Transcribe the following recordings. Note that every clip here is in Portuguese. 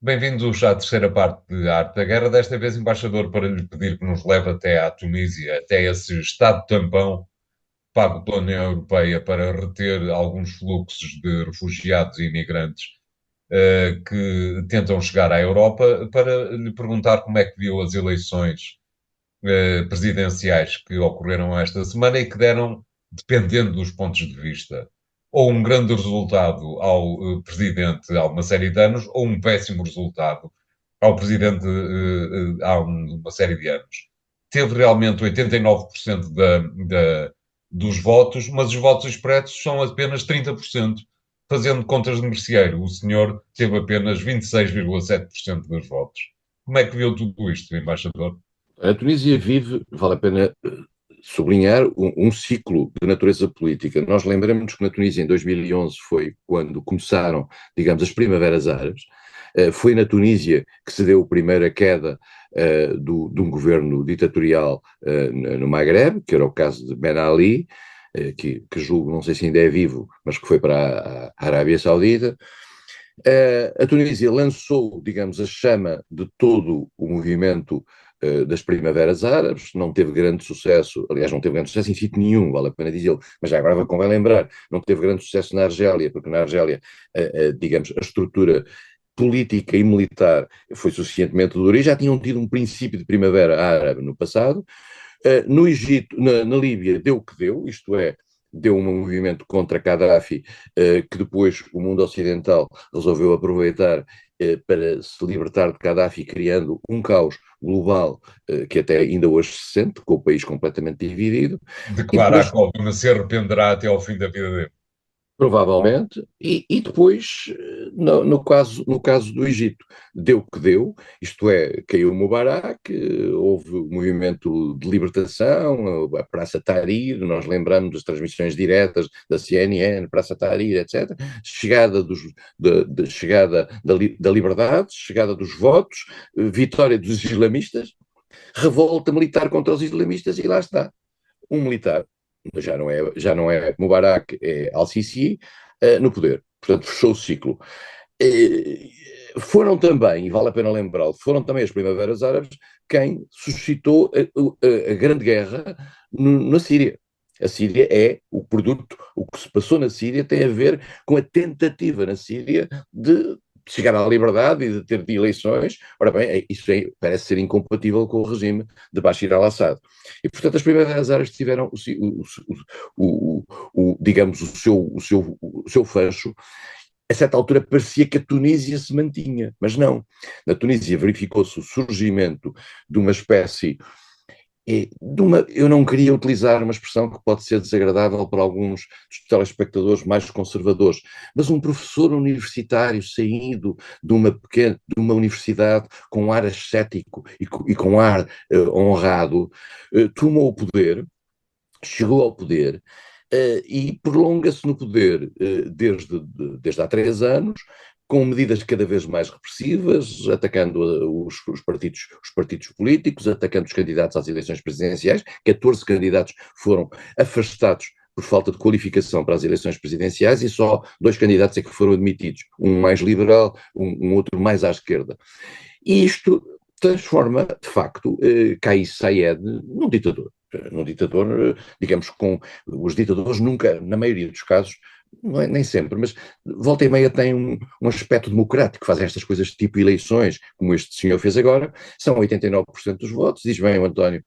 Bem-vindos à terceira parte de Arte da Guerra, desta vez embaixador para lhe pedir que nos leve até à Tunísia, até esse Estado tampão pago pela União Europeia para reter alguns fluxos de refugiados e imigrantes que tentam chegar à Europa, para lhe perguntar como é que viu as eleições presidenciais que ocorreram esta semana e que deram, dependendo dos pontos de vista, ou um grande resultado ao presidente há uma série de anos, ou um péssimo resultado ao presidente há uma série de anos. Teve realmente 89% dos votos, mas os votos expressos são apenas 30%, fazendo contas de merceeiro. O senhor teve apenas 26,7% dos votos. Como é que viu tudo isto, embaixador? A Tunísia vive, vale a pena sublinhar, um ciclo de natureza política. Nós lembramos que na Tunísia, em 2011, foi quando começaram, digamos, as primaveras árabes. Foi na Tunísia que se deu a primeira queda de um governo ditatorial no Maghreb, que era o caso de Ben Ali, que julgo, não sei se ainda é vivo, mas que foi para a Arábia Saudita. A Tunísia lançou, digamos, a chama de todo o movimento das primaveras árabes, não teve grande sucesso, aliás, não teve grande sucesso em sítio nenhum, vale a pena dizê-lo, mas já agora convém lembrar, não teve grande sucesso na Argélia, porque na Argélia, digamos, a estrutura política e militar foi suficientemente dura e já tinham tido um princípio de primavera árabe no passado. No Egito, na Líbia, deu o que deu, isto é, deu um movimento contra Gaddafi, que depois o mundo ocidental resolveu aproveitar para se libertar de Gaddafi, criando um caos global que até ainda hoje se sente, com o país completamente dividido, e Declara a depois Cólvina se arrependerá até ao fim da vida dele. provavelmente, e depois, no caso do Egito, deu o que deu, isto é, caiu o Mubarak, houve o movimento de libertação, a Praça Tahrir, nós lembramos das transmissões diretas da CNN, Praça Tahrir, etc., chegada, chegada da liberdade, chegada dos votos, vitória dos islamistas, revolta militar contra os islamistas, e lá está, um militar, já não é Mubarak, é Al-Sisi, no poder. Portanto, fechou o ciclo. Foram também, e vale a pena lembrá-lo, foram também as primaveras árabes quem suscitou a grande guerra na Síria. A Síria é o produto, o que se passou na Síria tem a ver com a tentativa na Síria de chegar à liberdade e de ter eleições. Ora bem, isso parece ser incompatível com o regime de Bashar al-Assad. E, portanto, as primaveras árabes tiveram, digamos, o seu fecho. A certa altura parecia que a Tunísia se mantinha, mas não. Na Tunísia verificou-se o surgimento de uma espécie eu não queria utilizar uma expressão que pode ser desagradável para alguns dos telespectadores mais conservadores, mas um professor universitário saindo de uma universidade com ar ascético e com ar honrado, tomou o poder, chegou ao poder, e prolonga-se no poder desde há 3 anos, com medidas cada vez mais repressivas, atacando os partidos políticos, atacando os candidatos às eleições presidenciais. 14 candidatos foram afastados por falta de qualificação para as eleições presidenciais e só 2 candidatos é que foram admitidos, um mais liberal, um outro mais à esquerda. E isto transforma, de facto, Kais Saied num ditador, digamos, com os ditadores nunca, na maioria dos casos, não é, nem sempre, mas volta e meia tem um aspecto democrático, fazem estas coisas tipo eleições, como este senhor fez agora, são 89% dos votos, diz bem o António,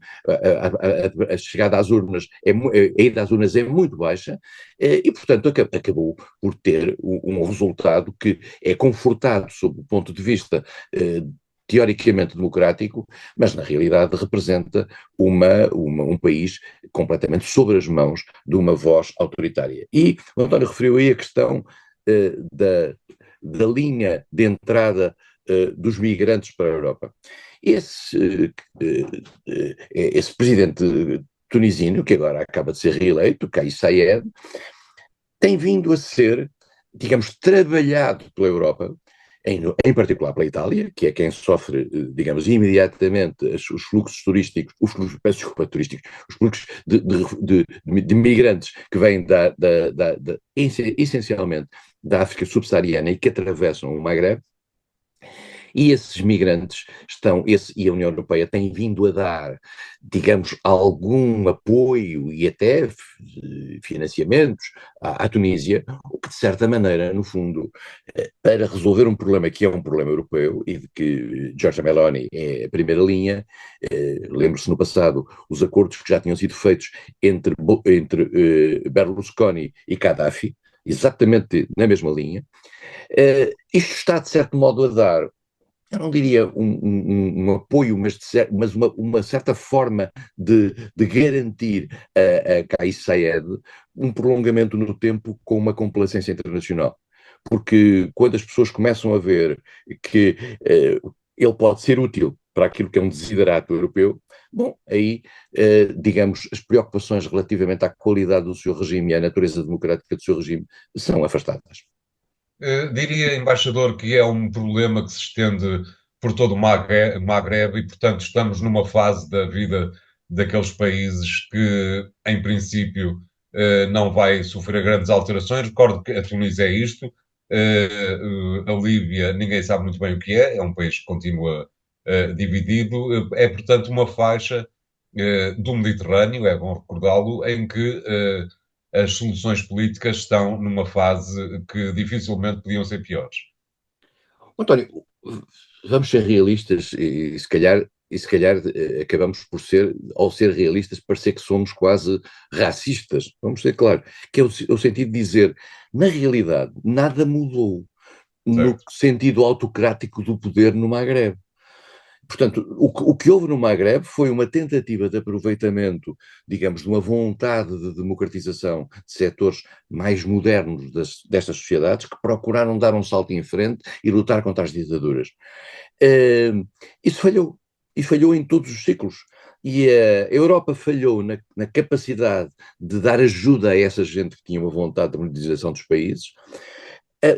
a chegada às urnas, a ida às urnas é muito baixa, e portanto acabou por ter um resultado que é confortado sob o ponto de vista teoricamente democrático, mas na realidade representa um país completamente sobre as mãos de uma voz autoritária. E o António referiu aí a questão da linha de entrada dos migrantes para a Europa. Esse presidente tunisino, que agora acaba de ser reeleito, Kais Saied, tem vindo a ser, digamos, trabalhado pela Europa, em particular pela Itália, que é quem sofre, digamos, imediatamente os fluxos turísticos, peço desculpa, turísticos, os fluxos de migrantes que vêm essencialmente da África subsaariana e que atravessam o Maghreb, E esses migrantes e a União Europeia tem vindo a dar, digamos, algum apoio e até financiamentos à Tunísia, o que de certa maneira, no fundo, para resolver um problema que é um problema europeu e de que Giorgia Meloni é a primeira linha, lembre-se no passado os acordos que já tinham sido feitos entre Berlusconi e Gaddafi, exatamente na mesma linha. Isto está, de certo modo, a dar, eu não diria um apoio, mas uma certa forma de garantir a Kais Saied um prolongamento no tempo com uma complacência internacional. Porque quando as pessoas começam a ver que ele pode ser útil para aquilo que é um desiderato europeu, bom, aí, digamos, as preocupações relativamente à qualidade do seu regime e à natureza democrática do seu regime são afastadas. Diria, embaixador, que é um problema que se estende por todo o Magreb e, portanto, estamos numa fase da vida daqueles países que, em princípio, não vai sofrer grandes alterações. Recordo que a Tunísia é isto, a Líbia, ninguém sabe muito bem o que é um país que continua dividido. É, portanto, uma faixa do Mediterrâneo, é bom recordá-lo, em que as soluções políticas estão numa fase que dificilmente podiam ser piores. António, vamos ser realistas e se calhar acabamos por ser, ao ser realistas, parecer que somos quase racistas. Vamos ser claros, que é o sentido de dizer, na realidade, nada mudou no Certo. sentido autocrático do poder no Magreb. Portanto, o que houve no Magreb foi uma tentativa de aproveitamento, digamos, de uma vontade de democratização de setores mais modernos destas sociedades que procuraram dar um salto em frente e lutar contra as ditaduras. Isso falhou, e falhou em todos os ciclos. E a Europa falhou na capacidade de dar ajuda a essa gente que tinha uma vontade de modernização dos países.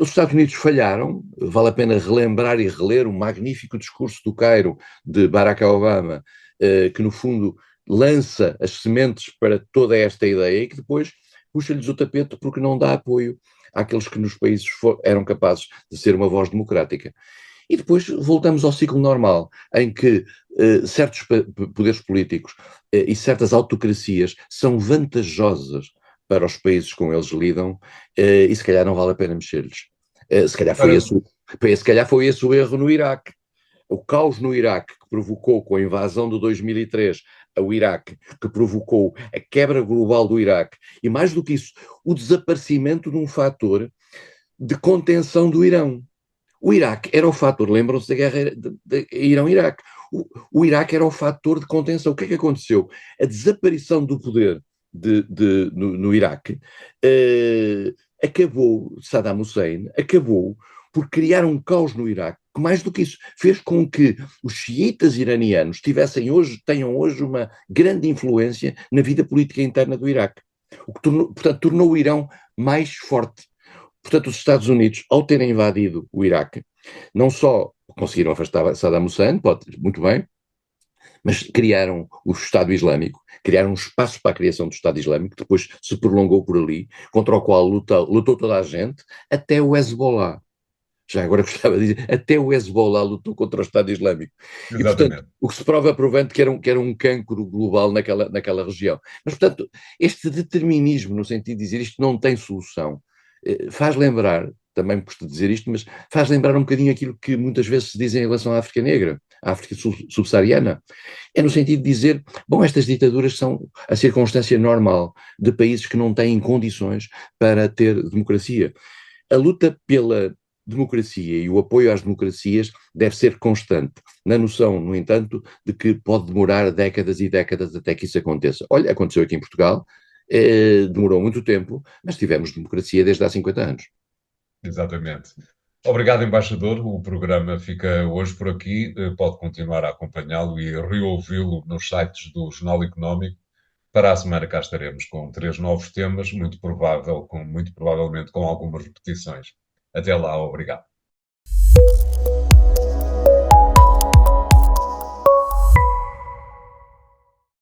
Os Estados Unidos falharam, vale a pena relembrar e reler o magnífico discurso do Cairo de Barack Obama, que no fundo lança as sementes para toda esta ideia e que depois puxa-lhes o tapete porque não dá apoio àqueles que nos países eram capazes de ser uma voz democrática. E depois voltamos ao ciclo normal, em que certos poderes políticos e certas autocracias são vantajosas para os países com eles lidam, e se calhar não vale a pena mexer-lhes. Ora, Se calhar foi esse o erro no Iraque. O caos no Iraque que provocou com a invasão de 2003 ao Iraque, que provocou a quebra global do Iraque, e mais do que isso, o desaparecimento de um fator de contenção do Irão. O Iraque era o fator, lembram-se da guerra de Irão-Iraque. O Iraque era o fator de contenção. O que é que aconteceu? A desaparição do poder no Iraque acabou, Saddam Hussein acabou por criar um caos no Iraque, que mais do que isso, fez com que os xiitas iranianos tenham hoje uma grande influência na vida política interna do Iraque. O que portanto, tornou o Irão mais forte. Portanto, os Estados Unidos, ao terem invadido o Iraque, não só conseguiram afastar Saddam Hussein, muito bem, mas criaram o Estado Islâmico, criaram um espaço para a criação do Estado Islâmico, que depois se prolongou por ali, contra o qual lutou toda a gente, até o Hezbollah. Já agora gostava de dizer, até o Hezbollah lutou contra o Estado Islâmico. E, portanto, exatamente. o que se prova provando que era um cancro global naquela região. Mas, portanto, este determinismo, no sentido de dizer isto não tem solução, faz lembrar, também custa dizer isto, mas faz lembrar um bocadinho aquilo que muitas vezes se diz em relação à África Negra, à África subsaariana. É no sentido de dizer, bom, estas ditaduras são a circunstância normal de países que não têm condições para ter democracia. A luta pela democracia e o apoio às democracias deve ser constante, na noção, no entanto, de que pode demorar décadas e décadas até que isso aconteça. Olha, aconteceu aqui em Portugal, demorou muito tempo, mas tivemos democracia desde há 50 anos. Exatamente. Obrigado, embaixador. O programa fica hoje por aqui. Pode continuar a acompanhá-lo e reouvi-lo nos sites do Jornal Económico. Para a semana cá estaremos com 3 novos temas, muito provavelmente com algumas repetições. Até lá, obrigado.